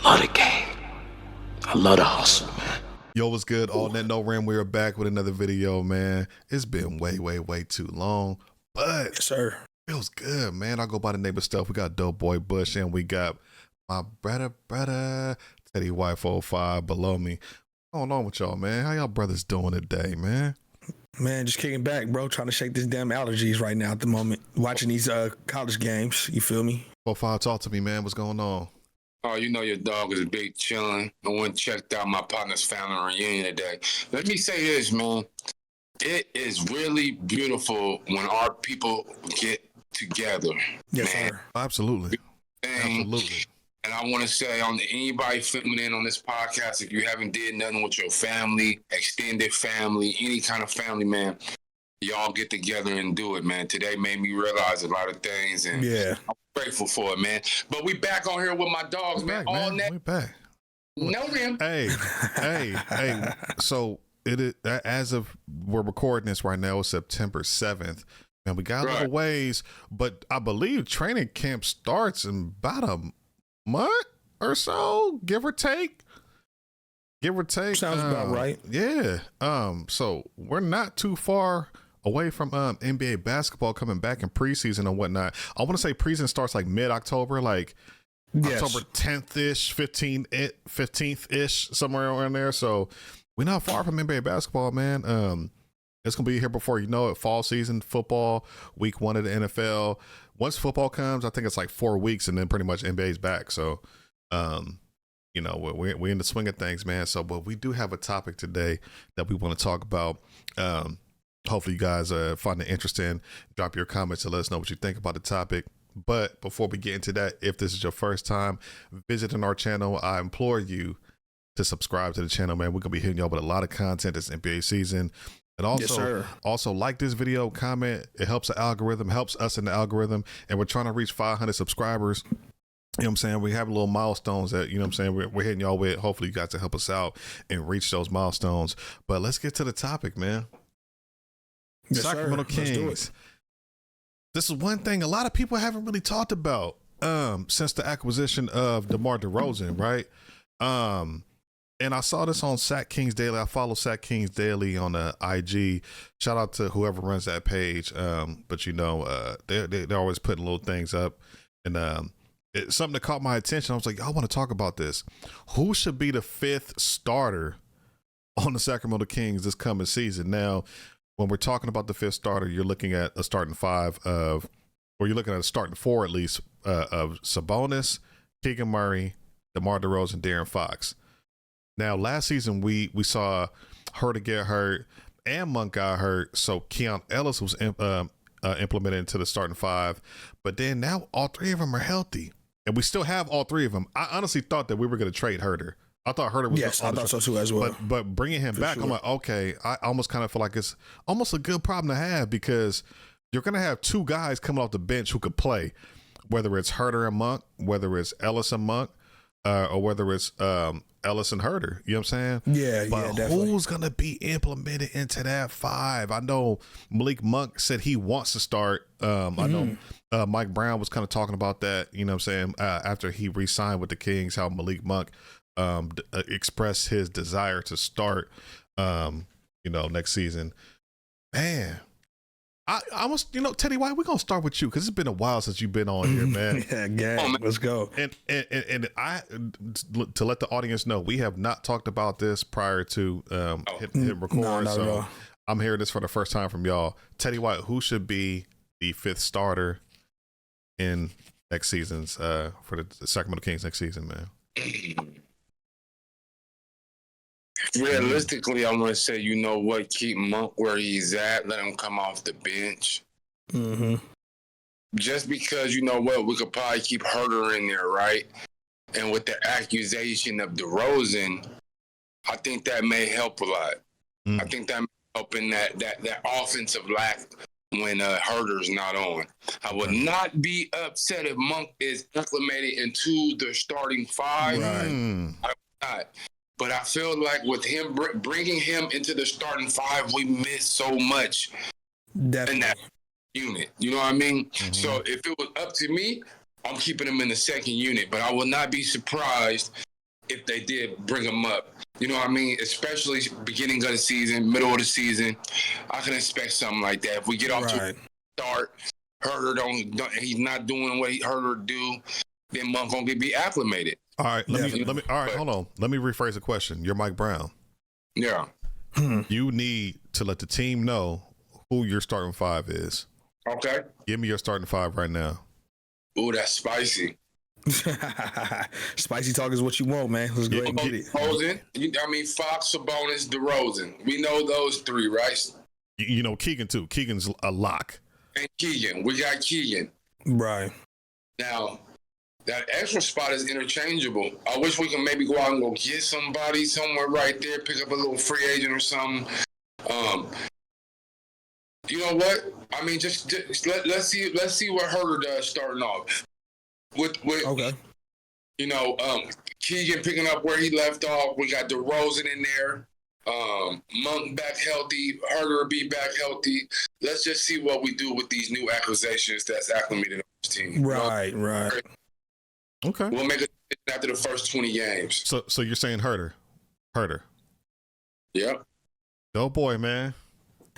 love the game. I love the hustle, man. Yo, what's good? All Net No Rim. We're back with another video, man. It's been way too long, but yes, sir. Feels good, man. I go by the name of stuff. We got Dope Boy Bush and we got my brother Teddy White 45 below me. What's going on with y'all, man? How y'all brothers doing today, man? Man, just kicking back, bro. Trying to shake this damn allergies right now at the moment. Watching these college games. You feel me? 45, talk to me, man. What's going on? Oh, you know your dog is big chilling. I went and checked out my partner's family reunion today. Let me say this, man. It is really beautiful when our people get together. Yes, man. sir. Absolutely. Absolutely. And I want to say on anybody filming in on this podcast, if you haven't did nothing with your family, extended family, any kind of family, man, y'all get together and do it, man. Today made me realize a lot of things, and I'm grateful for it, man. But we back on here with my dogs, man. All net. We back. No rim. Hey. So it is, as of we're recording this right now, it's September 7th. Man, we got a little ways, but I believe training camp starts in about a month or so, give or take. Sounds about right. Yeah. So we're not too far away from NBA basketball coming back in preseason and whatnot. I want to say preseason starts like mid-October, like October 10th-ish, 15th-ish, somewhere around there. So we're not far from NBA basketball, man. It's going to be here before you know it. Fall season, football, week 1 of the NFL. Once football comes, I think it's like 4 weeks, and then pretty much NBA's back. So, you know, we're in the swing of things, man. So, but we do have a topic today that we want to talk about. Hopefully you guys find it interesting. Drop your comments and let us know what you think about the topic. But before we get into that, if this is your first time visiting our channel, I implore you to subscribe to the channel, man. We're going to be hitting y'all with a lot of content this NBA season. And also like this video, comment. It helps the algorithm, helps us in the algorithm. And we're trying to reach 500 subscribers. You know what I'm saying? We have little milestones that, you know what I'm saying, we're hitting y'all with. Hopefully you guys can help us out and reach those milestones. But let's get to the topic, man. Yes, Sacramento Kings. This is one thing a lot of people haven't really talked about since the acquisition of DeMar DeRozan, right? And I saw this on Sac Kings Daily. I follow Sac Kings Daily on IG. Shout out to whoever runs that page. But you know, they're always putting little things up, and it's something that caught my attention. I was like, I want to talk about this. Who should be the 5th starter on the Sacramento Kings this coming season? Now, when we're talking about the 5th starter, you're looking at a starting 5 of, or you're looking at a starting 4 at least of Sabonis, Keegan Murray, DeMar DeRozan, De'Aaron Fox. Now, last season, we saw Huerter get hurt and Monk got hurt, so Keon Ellis was implemented into the starting 5. But then now all 3 of them are healthy, and we still have all 3 of them. I honestly thought that we were going to trade Huerter. I thought Huerter was. Yes, I thought so too as well. But bringing him back, I'm like, okay, I almost kind of feel like it's almost a good problem to have, because you're going to have 2 guys coming off the bench who could play, whether it's Huerter and Monk, whether it's Ellis and Monk, or whether it's Ellis and Huerter, you know what I'm saying? Yeah, but definitely. Who's going to be implemented into that 5? I know Malik Monk said he wants to start. I know Mike Brown was kind of talking about that, you know what I'm saying, after he re-signed with the Kings, how Malik Monk expressed his desire to start, you know, next season. Man, I almost, you know, Teddy White, we're going to start with you because it's been a while since you've been on here, man. Let's go. And I, to let the audience know, we have not talked about this prior to hit record. So I'm hearing this for the first time from y'all. Teddy White, who should be the 5th starter in next season's, for the Sacramento Kings next season, man? Realistically, I want to say, you know what, keep Monk where he's at, let him come off the bench. Just because, you know what, we could probably keep Huerter in there, right? And with the accusation of DeRozan, I think that may help a lot. I think that may help in that offensive lack when Huerter's not on. I would not be upset if Monk is acclimated into the starting 5. Right. I would not. But I feel like with him bringing him into the starting 5, we missed so much in that unit. You know what I mean? So if it was up to me, I'm keeping him in the second unit. But I will not be surprised if they did bring him up. You know what I mean? Especially beginning of the season, middle of the season, I can expect something like that. If we get off to a start, Huerter he's not doing what Huerter do, then Monk gonna be acclimated. All right, let me. All right, hold on. Let me rephrase the question. You're Mike Brown. Yeah. You need to let the team know who your starting five is. Okay. Give me your starting five right now. Ooh, that's spicy. Spicy talk is what you want, man. Let's go ahead and get it. DeRozan, Fox, Sabonis, DeRozan. We know those three, right? You know Keegan too. Keegan's a lock. And Keegan. We got Keegan. Right. Now, that extra spot is interchangeable. I wish we can maybe go out and go get somebody somewhere right there, pick up a little free agent or something. You know what? I mean, just let's see what Huerter does starting off. With okay. You know, Keegan picking up where he left off. We got DeRozan in there. Monk back healthy. Huerter will be back healthy. Let's just see what we do with these new acquisitions that's acclimated on this team. Right. Okay. We'll make it after the first 20 games. So you're saying Huerter? Yep. Oh boy, man.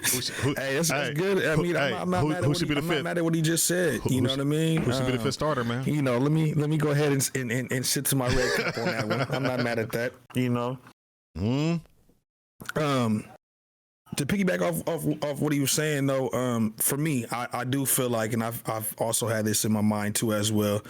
Hey, that's good. I mean, I'm not mad at what he just said. You know what I mean? Who should be the fifth starter, man? You know, let me go ahead and sit to my red cup on that one. I'm not mad at that. You know. To piggyback off what he was saying though, for me, I do feel like, and I've also had this in my mind too as well.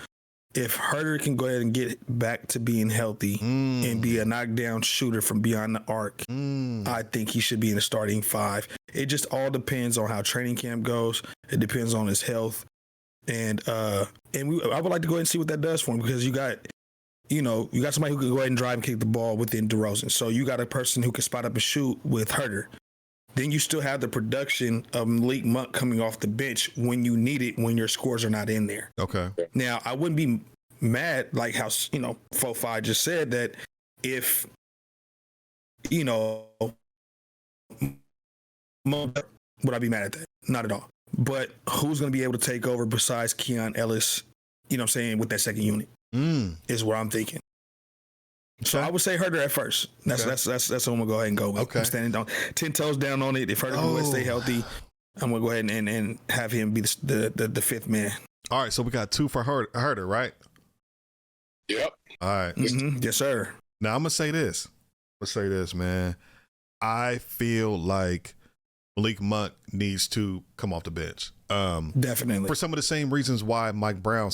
If Huerter can go ahead and get back to being healthy and be a knockdown shooter from beyond the arc, I think he should be in the starting five. It just all depends on how training camp goes. It depends on his health, and I would like to go ahead and see what that does for him, because you got somebody who can go ahead and drive and kick the ball within DeRozan. So you got a person who can spot up and shoot with Huerter. Then you still have the production of Malik Monk coming off the bench when you need it, when your scores are not in there. Okay. Now, I wouldn't be mad, like how, Fo-Fi just said, that if, Monk, would I be mad at that? Not at all. But who's going to be able to take over besides Keon Ellis, with that second unit is what I'm thinking. So I would say Huerter at first. That's what I'm gonna go ahead and go with. Okay. I'm standing down 10 toes down on it. If Huerter can stay healthy, I'm gonna go ahead and have him be the fifth man. All right, so we got two for Huerter, right? Yep. All right. Yes, sir. Now I'm gonna say this. Man. I feel like Malik Monk needs to come off the bench. Definitely. For some of the same reasons why Mike Brown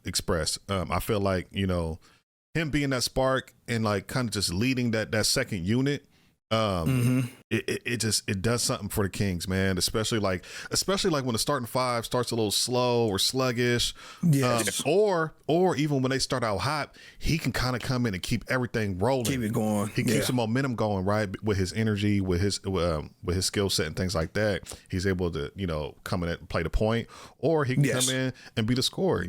expressed. I feel like, him being that spark and like kind of just leading that second unit, it does something for the Kings, man. Especially like when the starting five starts a little slow or sluggish, or even when they start out hot, he can kind of come in and keep everything rolling, keep it going. He keeps the momentum going, right? With his energy, with his skill set and things like that. He's able to come in and play the point, or he can come in and be the scorer.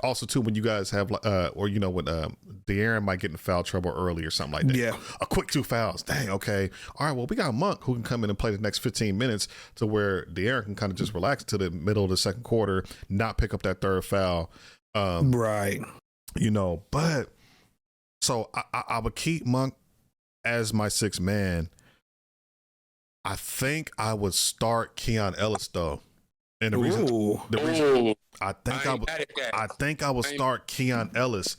Also too, when you guys have when de'Aaron might get in foul trouble early or something like that. Yeah, a quick 2 fouls. Dang. Okay. All right. Well, we got Monk who can come in and play the next 15 minutes to where de'Aaron can kind of just relax to the middle of the second quarter, not pick up that third foul. Right. But so I would keep Monk as my sixth man. I think I would start Keon Ellis though. And the reason I think I would start Keon Ellis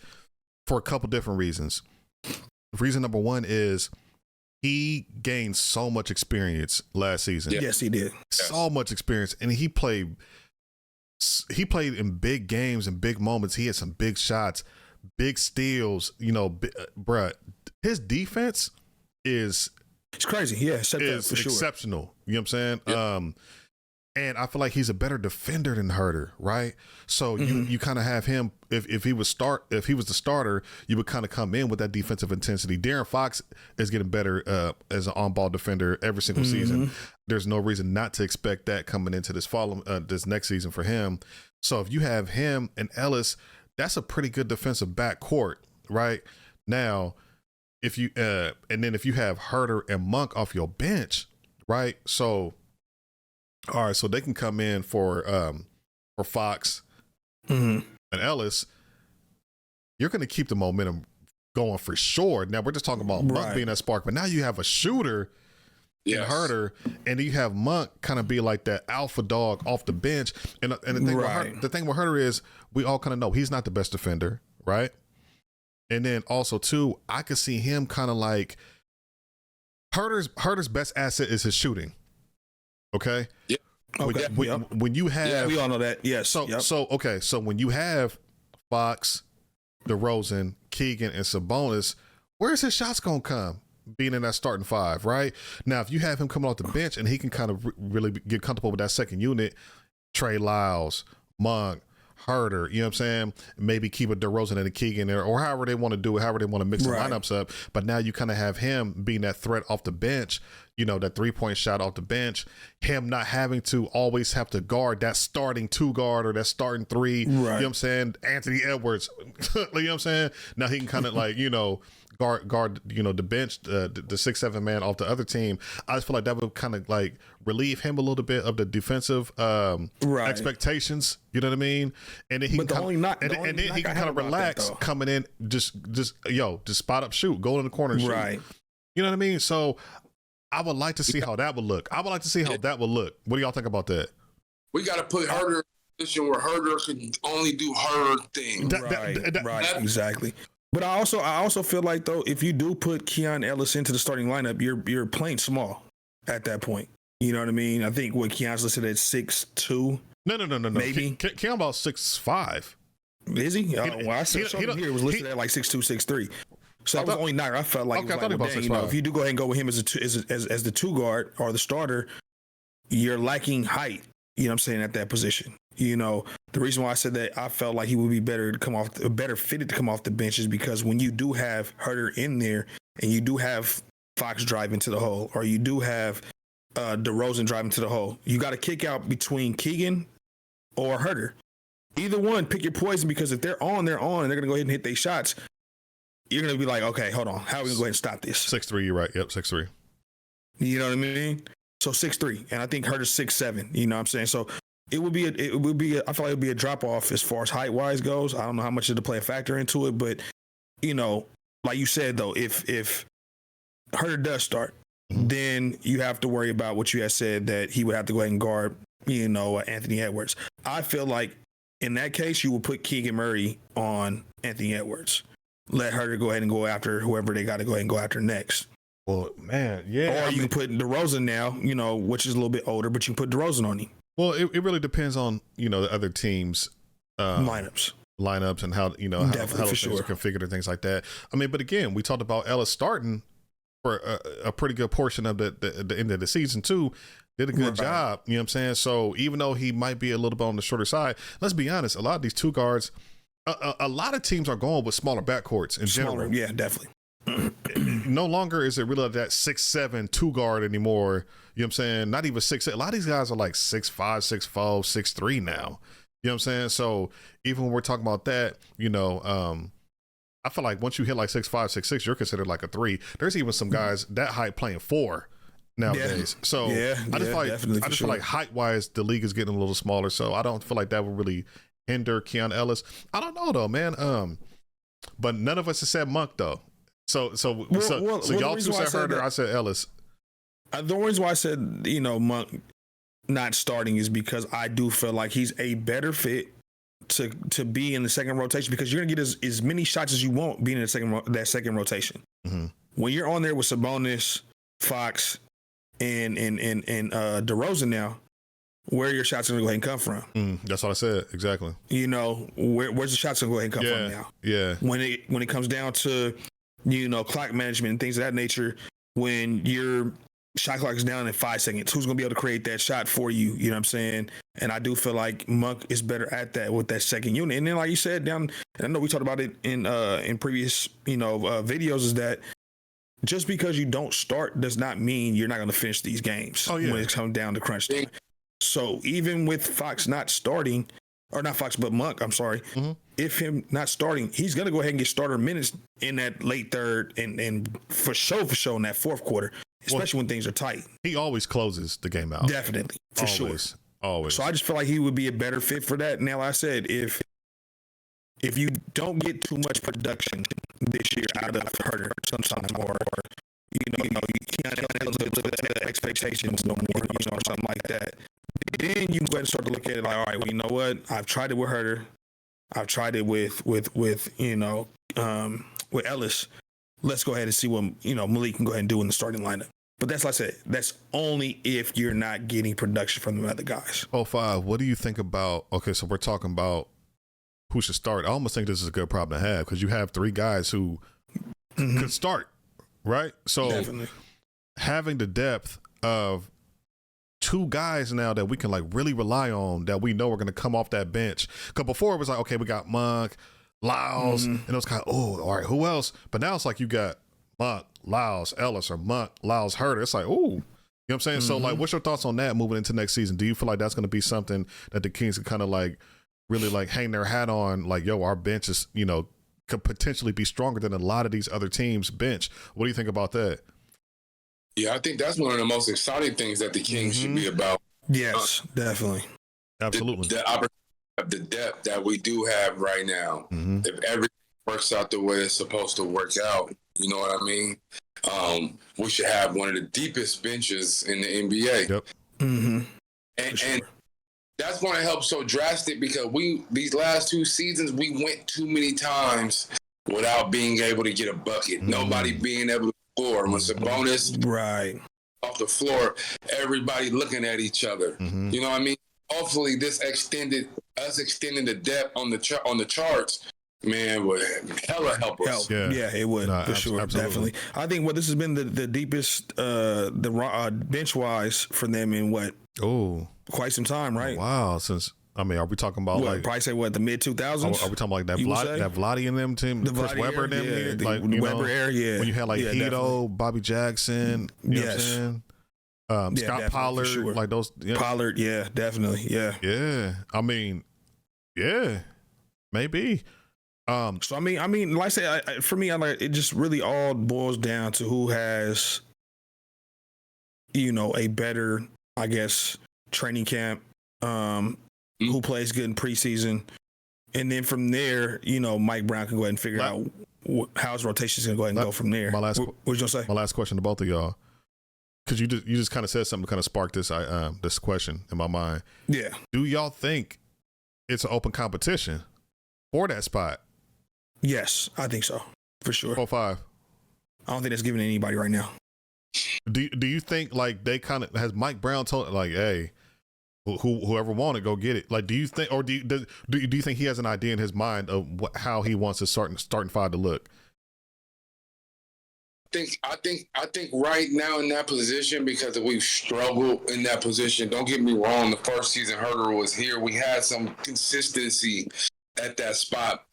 for a couple different reasons. Reason number one is he gained so much experience last season. Yes, he did. So much experience, and he played in big games and big moments. He had some big shots, big steals. Bruh, his defense is it's crazy. Yeah, is exceptional. You know what I'm saying? Yep. And I feel like he's a better defender than Huerter, right? So you kind of have him. If he was the starter, you would kind of come in with that defensive intensity. De'Aaron Fox is getting better as an on-ball defender every single season. There's no reason not to expect that coming into this next season for him. So if you have him and Ellis, that's a pretty good defensive backcourt, right? Now, if you have Huerter and Monk off your bench, right? So. All right, so they can come in for Fox and Ellis. You're going to keep the momentum going for sure. Now we're just talking about Monk being that spark, but now you have a shooter in Huerter, and you have Monk kind of be like that alpha dog off the bench. And the thing with Huerter is we all kind of know he's not the best defender, right? And then also too, I could see him kind of like Huerter's best asset is his shooting. Okay. Yeah. Okay. When you have, we all know that. Yes. So when you have Fox, DeRozan, Keegan, and Sabonis, where's his shots gonna come? Being in that starting five, right? Now, if you have him coming off the bench and he can kind of really get comfortable with that second unit, Trey Lyles, Monk, Huerter, you know what I'm saying? Maybe keep a DeRozan and a Keegan there, or however they want to do it, however they want to mix the lineups up. But now you kind of have him being that threat off the bench, you know, that 3-point shot off the bench, him not having to always have to guard that starting 2 guard or that starting 3, you know what I'm saying? Anthony Edwards, you know what I'm saying? Now he can kind of like, you know, guard, you know, the bench, the 6-7 man off the other team. I just feel like that would kind of like relieve him a little bit of the defensive expectations. You know what I mean? And then he can kind of relax coming in, just spot up, shoot, go in the corner, and shoot. You know what I mean? So I would like to see how that would look. I would like to see how that would look. What do y'all think about that? We got to put Huerter in a position where Huerter can only do Huerter things. Right, exactly. But I also feel like though, if you do put Keon Ellis into the starting lineup, you're playing small at that point. You know what I mean? I think what Keon's listed at 6'2". No. Maybe Keon about 6'5". Is he? Well, I said something here. It was listed at like 6'2", 6'3". So that was only 9. I felt like, you know, if you do go ahead and go with him as the 2 guard or the starter, you're lacking height. You know what I'm saying, at that position. You know, the reason why I said that I felt like he would be better fitted to come off the bench is because when you do have Huerter in there and you do have Fox driving to the hole, or you do have DeRozan driving to the hole, you got to kick out between Keegan or Huerter. Either one, pick your poison, because if they're on, and they're going to go ahead and hit their shots, you're going to be like, okay, hold on, how are we going to go ahead and stop this? 6'3", you're right. Yep, 6'3". You know what I mean? So 6'3", and I think Huerter's 6'7". You know what I'm saying? So I feel like it would be a drop off as far as height wise goes. I don't know how much it'll play a factor into it, but you know, like you said though, if Huerter does start, then you have to worry about what you had said, that he would have to go ahead and guard, you know, Anthony Edwards. I feel like in that case, you will put Keegan Murray on Anthony Edwards. Let Huerter go ahead and go after whoever they got to go ahead and go after next. Well, man, yeah. Or you can put DeRozan now, you know, which is a little bit older, but you can put DeRozan on him. Well, it really depends on, you know, the other teams' lineups and how, you know, how those things are configured and things like that. I mean, but again, we talked about Ellis starting for a pretty good portion of the end of the season too. Did a good job, you know what I'm saying? So even though he might be a little bit on the shorter side, let's be honest, a lot of these 2 guards, a lot of teams are going with smaller backcourts in general. Yeah, definitely. No longer is it really that 6'7" 2 guard anymore. You know what I'm saying? Not even 6'8". A lot of these guys are like 6'5", 6'4", 6'3" now. You know what I'm saying? So even when we're talking about that, you know, I feel like once you hit like 6'5", 6'6", you're considered like a 3. There's even some guys that height playing 4 nowadays. Yeah. So I just feel like height wise, the league is getting a little smaller. So I don't feel like that would really hinder Keon Ellis. I don't know though, man. But none of us have said Monk though. So y'all two said Huerter, I said Ellis. The reason why I said, you know, Monk not starting is because I do feel like he's a better fit to be in the second rotation, because you're gonna get as many shots as you want being in that second rotation. Mm-hmm. When you're on there with Sabonis, Fox, and DeRozan now, where are your shots gonna go ahead and come from? That's what I said. Exactly. You know, where's the shots gonna go ahead and come from now? Yeah. When it comes down to, you know, clock management and things of that nature, when your shot clock is down in 5 seconds, who's going to be able to create that shot for you? You know what I'm saying? And I do feel like Monk is better at that with that second unit. And then, like you said, and I know we talked about it in previous, you know, videos, is that just because you don't start does not mean you're not going to finish these games when it comes down to crunch time. So even with Fox not starting, or not Fox, but Monk, I'm sorry. Mm-hmm. If him not starting, he's going to go ahead and get starter minutes in that late third and for sure in that fourth quarter, especially when things are tight. He always closes the game out. Definitely, for sure. Always. So I just feel like he would be a better fit for that. Now, like I said, if you don't get too much production this year out of Huerter sometime, or you can't live to the expectations no more, or something like that. Then you can go ahead and start to look at it like, all right, well, you know what? I've tried it with Huerter. I've tried it with Ellis. Let's go ahead and see what Malik can go ahead and do in the starting lineup. But that's like I said, that's only if you're not getting production from the other guys. 05, what do you think about, okay, so we're talking about who should start. I almost think this is a good problem to have because you have three guys who could start, right? So definitely having the depth of two guys now that we can like really rely on, that we know are going to come off that bench. Because before it was like, okay, we got Monk, Lyles, and it was kind of, oh, all right, who else? But now it's like you got Monk, Lyles, Ellis, or Monk, Lyles, Huerter. It's like, ooh, you know what I'm saying? So like, what's your thoughts on that moving into next season? Do you feel like that's going to be something that the Kings can kind of like really like hang their hat on? Like, yo, our bench is, could potentially be stronger than a lot of these other teams' bench. What do you think about that? Yeah, I think that's one of the most exciting things that the Kings should be about. Yes, definitely. Absolutely. The opportunity of the depth that we do have right now. If everything works out the way it's supposed to work out, you know what I mean? We should have one of the deepest benches in the NBA. Yep. And that's going to help so drastic because these last two seasons, we went too many times without being able to get a bucket. Nobody being able to score. When Sabonis off the floor, everybody looking at each other. You know what I mean? Hopefully this extending the depth on the charts, man, would hella help us. Yeah, it would for sure. Absolutely. Definitely. I think this has been the deepest bench wise for them in quite some time, right? Wow. Are we talking about probably say the mid 2000s? Are we talking like that Vlade and them team, the Chris Webber and them here? Like Webber era, when you had like Hito, definitely. Bobby Jackson, you know what I'm saying? Scott Pollard, sure. like those. Pollard, definitely, yeah. I mean, maybe. So I mean, like I say, for me, it just really all boils down to who has, a better, I guess, training camp, who plays good in preseason, and then from there, Mike Brown can go ahead and figure out how his rotation is going to go ahead and go from there. What you gonna say? My last question to both of y'all, because you just kind of said something to kind of spark this this question in my mind. Yeah. Do y'all think it's an open competition for that spot? Yes, I think so, for sure. 05. I don't think that's given to anybody right now. Do you think like they kind of has Mike Brown told like, hey, whoever wanted, go get it? Like, do you think, or do you think he has an idea in his mind of how he wants his starting five to look? I think right now in that position, because we've struggled in that position. Don't get me wrong. The first season Huerter was here. We had some consistency at that spot,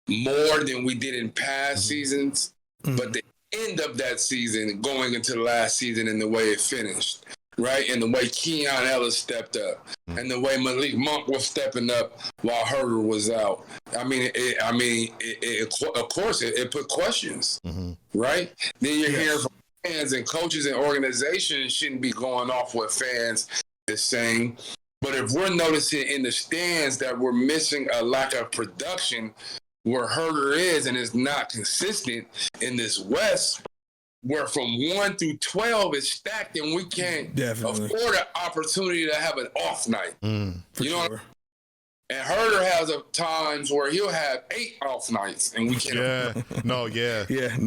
more than we did in past seasons. But the end of that season, going into the last season, and the way it finished, right, and the way Keon Ellis stepped up, and the way Malik Monk was stepping up while Huerter was out. Of course, it put questions, right? Then you're hearing from fans and coaches and organizations shouldn't be going off what fans is saying. But if we're noticing in the stands that we're missing a lack of production where Huerter is and is not consistent in this West, where from 1 through 12 is stacked and we can't afford an opportunity to have an off night. You know what I mean? And Huerter has times where he'll have 8 off nights and we can't.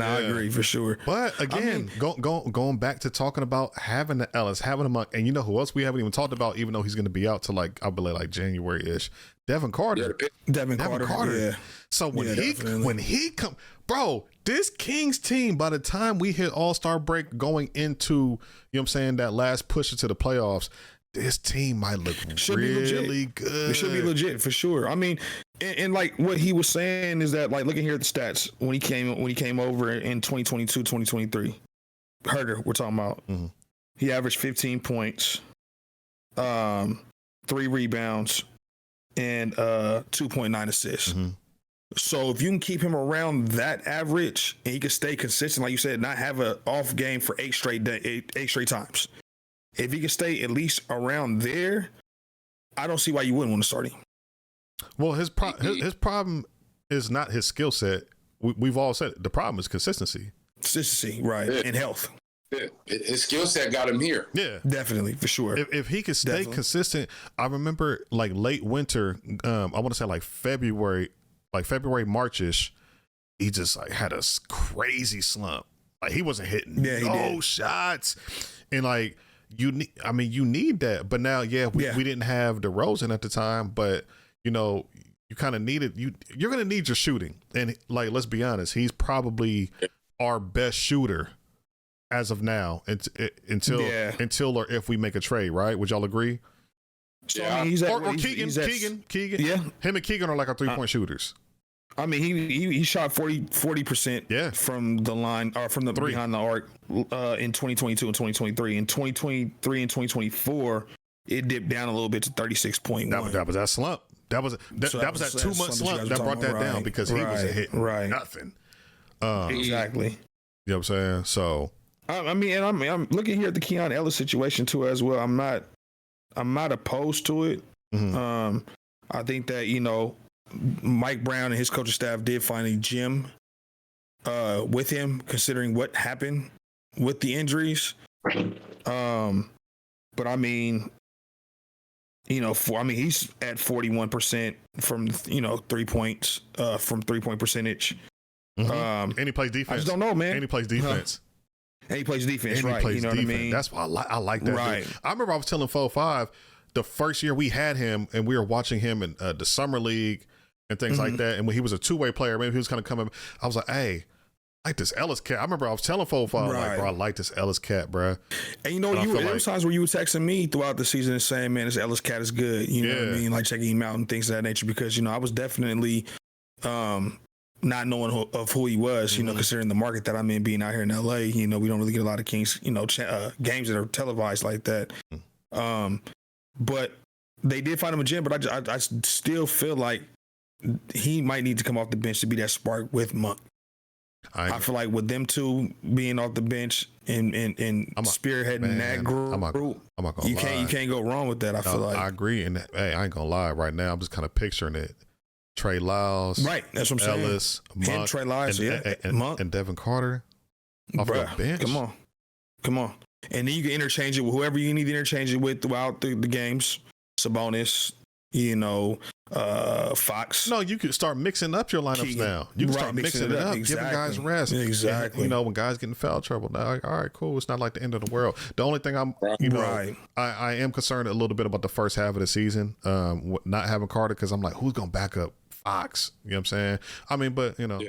I agree for sure. But again, going back to talking about having the Ellis, having a Monk, and you know who else we haven't even talked about, even though he's going to be out to I believe January-ish. Devin Carter. Devin Carter. Yeah. So when he come, bro, this Kings team, by the time we hit All-Star break going into, you know what I'm saying, that last push into the playoffs, this team might look really good. It should be legit for sure. I mean, and like what he was saying is that, like, looking here at the stats when he came over in 2022, 2023, Huerter, we're talking about. He averaged 15 points, 3 rebounds, and 2.9 assists. So if you can keep him around that average and he can stay consistent, like you said, not have an off game for 8 straight times. If he can stay at least around there, I don't see why you wouldn't want to start him. Well, his problem is not his skill set. we've all said it, the problem is consistency. Consistency, right, and health. Yeah. His skill set got him here. Yeah, definitely, for sure. If he could stay consistent, I remember like late winter. I want to say like February, Marchish. He just like had a crazy slump. Like he wasn't hitting no shots, and like you need that. But now, we didn't have DeRozan at the time, but you know, you kind of needed you're gonna need your shooting, and like let's be honest, he's probably our best shooter as of now until or if we make a trade, right? Would y'all agree? So, I mean, Keegan. Yeah, him and Keegan are like our 3-point shooters. I mean, he shot 40% from the line or from the behind the arc in 2022 and 2023. In 2023 and 2024, it dipped down a little bit to 36.1. That was that slump. That was that 2-month slump that brought that down because he wasn't hitting nothing. Exactly. You know what I'm saying? So I'm looking here at the Keon Ellis situation too as well. I'm not opposed to it. Mm-hmm. I think that, you know, Mike Brown and his coaching staff did find a gym with him, considering what happened with the injuries. But I mean, you know, he's at 41% from 3 points from 3-point percentage. Mm-hmm. And he plays defense. I just don't know, man. And he plays defense. And he plays defense, right? You know defense. What I mean? That's why I like that. Right. Dude. I remember I was telling 4-5 the first year we had him, and we were watching him in the summer league and things like that. And when he was a 2-way player, maybe he was kind of coming. I was like, hey, I like this Ellis cat. I remember I was telling 4-5, like, bro, I like this Ellis cat, bro. And you know, there were times where you were texting me throughout the season and saying, man, this Ellis cat is good. You know what I mean? Like checking him out and things of that nature, because, you know, I was definitely not knowing of who he was, you know, considering the market that I'm in, being out here in LA. You know, we don't really get a lot of Kings, you know, games that are televised like that. But they did find him a gym, but I still feel like he might need to come off the bench to be that spark with Monk. I feel like with them two being off the bench and spearheading that group, I'm not gonna lie. You can't go wrong with that. I feel like I agree. And hey, I ain't gonna lie. Right now, I'm just kind of picturing it. Trey Lyles, right? That's what I'm saying. Ellis, Monk, Trey Lyles, Monk, and Devin Carter off the bench. Come on. And then you can interchange it with whoever you need to interchange it with throughout the games. Sabonis, you know, Fox. No, you can start mixing up your lineups now. You can start mixing it up, giving guys rest. Exactly. And, you know, when guys get in foul trouble, now, like, all right, cool. It's not like the end of the world. The only thing I am concerned a little bit about the first half of the season, not having Carter, because I'm like, who's gonna back up Fox? You know what I'm saying? I mean, but you know,